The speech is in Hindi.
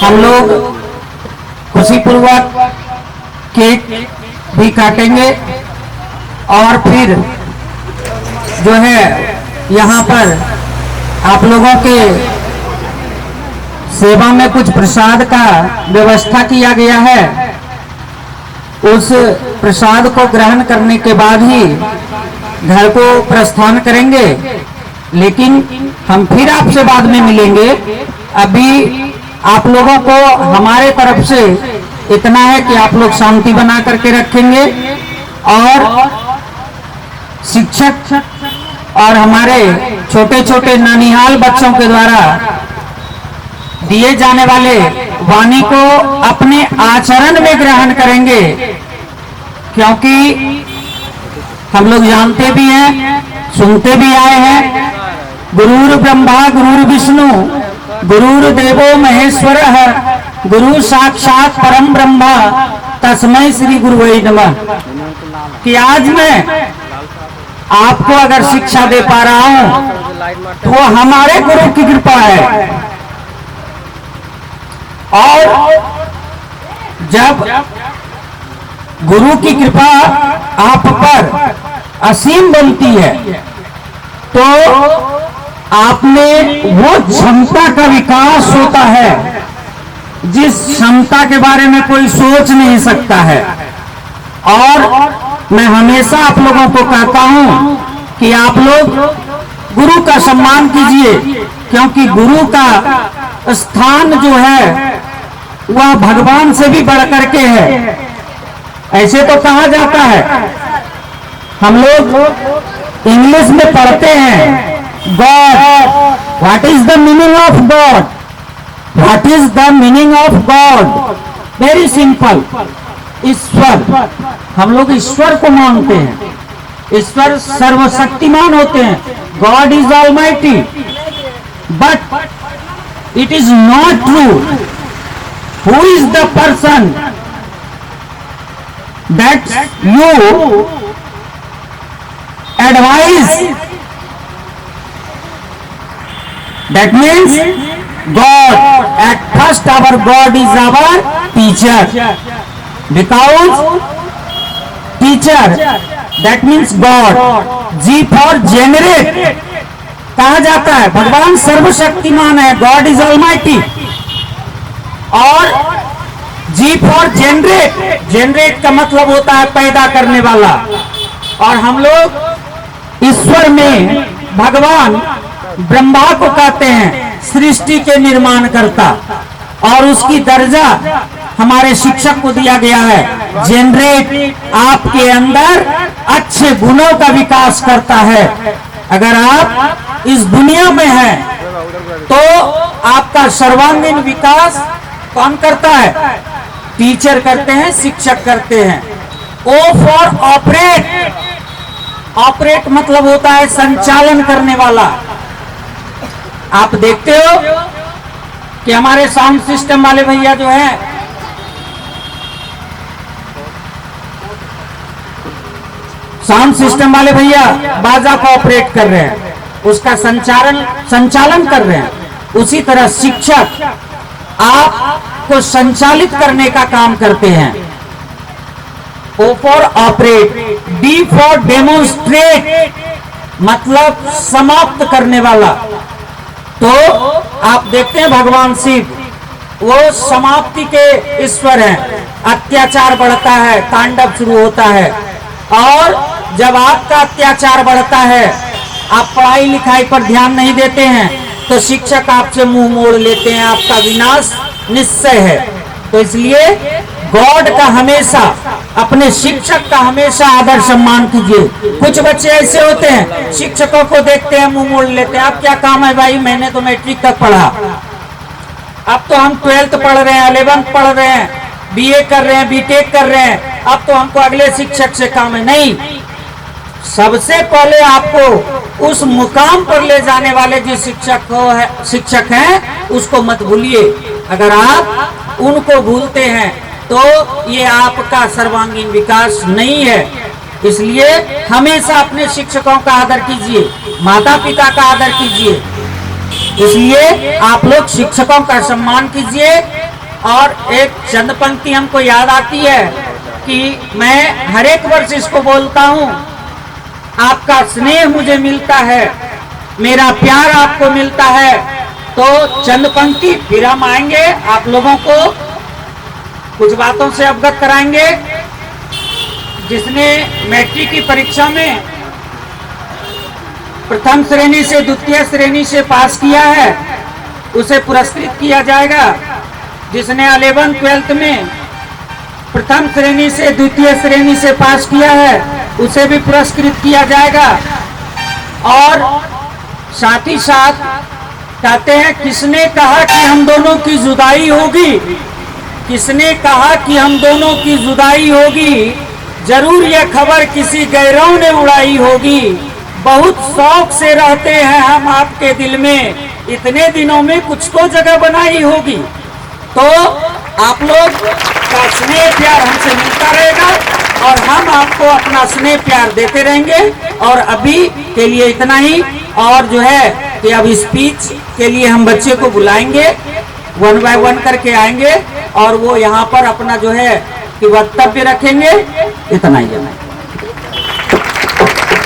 हम लोग खुशीपूर्वक केक भी काटेंगे और फिर जो है यहाँ पर आप लोगों के सेवा में कुछ प्रसाद का व्यवस्था किया गया है। उस प्रसाद को ग्रहण करने के बाद ही घर को प्रस्थान करेंगे, लेकिन हम फिर आपसे बाद में मिलेंगे। अभी आप लोगों को हमारे तरफ से इतना है कि आप लोग शांति बना करके रखेंगे और शिक्षक और हमारे छोटे छोटे ननिहाल बच्चों के द्वारा दिए जाने वाले वाणी को अपने आचरण में ग्रहण करेंगे, क्योंकि हम लोग जानते भी हैं, सुनते भी आए हैं, गुरुर् ब्रह्मा गुरुर् विष्णु गुरुर्देवो महेश्वरः गुरु साक्षात परम ब्रह्मा तस्मै श्री गुरुवे नमः। कि आज मैं आपको अगर शिक्षा दे पा रहा हूं तो वो हमारे गुरु की कृपा है। और जब गुरु की कृपा आप पर असीम बनती है तो आप में वो क्षमता का विकास होता है जिस क्षमता के बारे में कोई सोच नहीं सकता है। और मैं हमेशा आप लोगों को कहता हूं कि आप लोग गुरु का सम्मान कीजिए, क्योंकि गुरु का स्थान जो है वह भगवान से भी बढ़ करके है। ऐसे तो कहा जाता है, हम लोग इंग्लिश में पढ़ते हैं God, what is the meaning of God, what is the meaning of God, very simple, ईश्वर। हम लोग ईश्वर को मानते हैं, ईश्वर सर्वशक्तिमान होते हैं, God is almighty, but it is not true. Who is the person that you advise? That means God. At first our God is our teacher, because teacher, that means God. G for generate, कहा जाता है भगवान सर्वशक्तिमान है, God is almighty। और G for generate, generate का मतलब होता है पैदा करने वाला। और हम लोग ईश्वर में भगवान ब्रह्मा को कहते हैं सृष्टि के निर्माण करता, और उसकी दर्जा हमारे शिक्षक को दिया गया है जनरेट, आपके अंदर अच्छे गुणों का विकास करता है। अगर आप इस दुनिया में हैं तो आपका सर्वांगीण विकास कौन करता है? टीचर करते हैं, शिक्षक करते हैं। ओ फॉर ऑपरेट, ऑपरेट मतलब होता है संचालन करने वाला। आप देखते हो कि हमारे साउंड सिस्टम वाले भैया जो हैं, साउंड सिस्टम वाले भैया बाजा को ऑपरेट कर रहे हैं, उसका संचालन कर रहे हैं। उसी तरह शिक्षक आपको संचालित करने का काम करते हैं। O for operate, D for demonstrate मतलब समाप्त करने वाला। तो आप देखते हैं भगवान शिव वो समाप्ति के ईश्वर हैं। अत्याचार बढ़ता है, तांडव शुरू होता है, और जब आपका अत्याचार बढ़ता है, आप पढ़ाई लिखाई पर ध्यान नहीं देते हैं, तो शिक्षक आपसे मुंह मोड़ लेते हैं, आपका विनाश निश्चय है। तो इसलिए गॉड का हमेशा, अपने शिक्षक का हमेशा आदर सम्मान कीजिए। कुछ बच्चे ऐसे होते हैं शिक्षकों को देखते हैं मुंह मोड़ लेते हैं, अब क्या काम है भाई, मैंने तो मैट्रिक तक पढ़ा, अब तो हम 12th पढ़ रहे हैं, 11th पढ़ रहे हैं, बीए कर रहे हैं, बीटेक कर रहे हैं, अब तो हमको अगले शिक्षक से काम है। नहीं, सबसे पहले आपको उस मुकाम पर ले जाने वाले जो शिक्षक हैं उसको मत भूलिए। अगर आप उनको भूलते हैं तो ये आपका सर्वांगीण विकास नहीं है। इसलिए हमेशा अपने शिक्षकों का आदर कीजिए, माता पिता का आदर कीजिए। इसलिए आप लोग शिक्षकों का सम्मान कीजिए, और एक चंद पंक्ति हमको याद आती है कि मैं हर एक वर्ष इसको बोलता हूं, आपका स्नेह मुझे मिलता है, मेरा प्यार आपको मिलता है। तो चंद पंक्ति फिर हम आएंगे, आप लोगों को कुछ बातों से अवगत कराएंगे। जिसने मैट्रिक की परीक्षा में प्रथम श्रेणी से द्वितीय श्रेणी से पास किया है उसे पुरस्कृत किया जाएगा। जिसने 11th-12th में प्रथम श्रेणी से द्वितीय श्रेणी से पास किया है उसे भी पुरस्कृत किया जाएगा। और साथ ही साथ कहते हैं, किसने कहा कि हम दोनों की जुदाई होगी, किसने कहा कि हम दोनों की जुदाई होगी, जरूर यह खबर किसी गैरों ने उड़ाई होगी। बहुत शौक से रहते हैं हम आपके दिल में, इतने दिनों में कुछ तो जगह बनाई होगी। तो आप लोग का स्नेह प्यार हमसे मिलता रहेगा और हम आपको अपना स्नेह प्यार देते रहेंगे। और अभी के लिए इतना ही। और जो है कि अब स्पीच के लिए हम बच्चे को बुलाएंगे, 1 by 1 करके आएंगे और वो यहाँ पर अपना जो है कि वक्तव्य रखेंगे। इतना ही है।